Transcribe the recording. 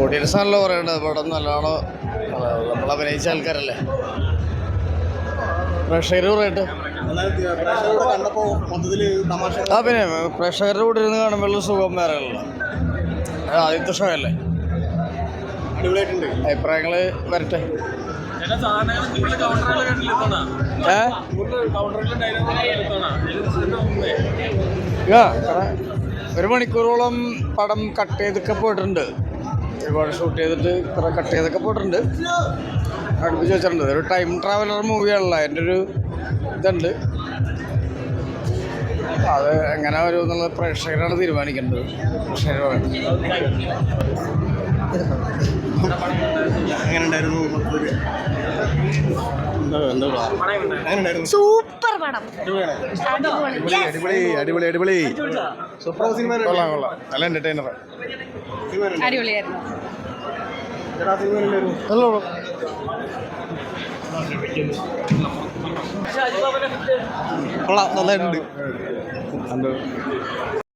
Audience ആണല്ലോ പറയേണ്ടത്. പടം നല്ലതാണോ? നമ്മൾ അഭിനയിച്ച ആൾക്കാരല്ലേ, പ്രേക്ഷകർ പറയട്ടെ. ആ പിന്നെ പ്രേക്ഷകരുടെ കൂടെ ഇരുന്ന് കാണുമ്പോൾ സുഖം വേറെ ഉള്ള ആദ്യത്തെ ഷോ അല്ലേ. അഭിപ്രായങ്ങൾ വരട്ടെ. ഒരു മണിക്കൂറോളം പടം കട്ട് ചെയ്തൊക്കെ പോയിട്ടുണ്ട്. ഒരുപാട് ഷൂട്ട് ചെയ്തിട്ട് കുറെ കട്ട് ചെയ്തൊക്കെ പോയിട്ടുണ്ട്. അടുപ്പിച്ച് വെച്ചിട്ടുണ്ട്. ഒരു ടൈം ട്രാവലർ മൂവിയാണല്ലോ, അതിൻ്റെ ഒരു ഇതുണ്ട്. അത് എങ്ങനെ വരും എന്നുള്ളത് പ്രേക്ഷകരാണ് തീരുമാനിക്കേണ്ടത്. സൂപ്പർ പടം, അടിപൊളി അടിപൊളി സൂപ്പർ സിനിമ. കൊള്ളാം കൊള്ളാം, നല്ല എന്റർടൈനർ, അടിപൊളിയായിരുന്നു. കൊള്ളാം, നന്നായിട്ടുണ്ട്.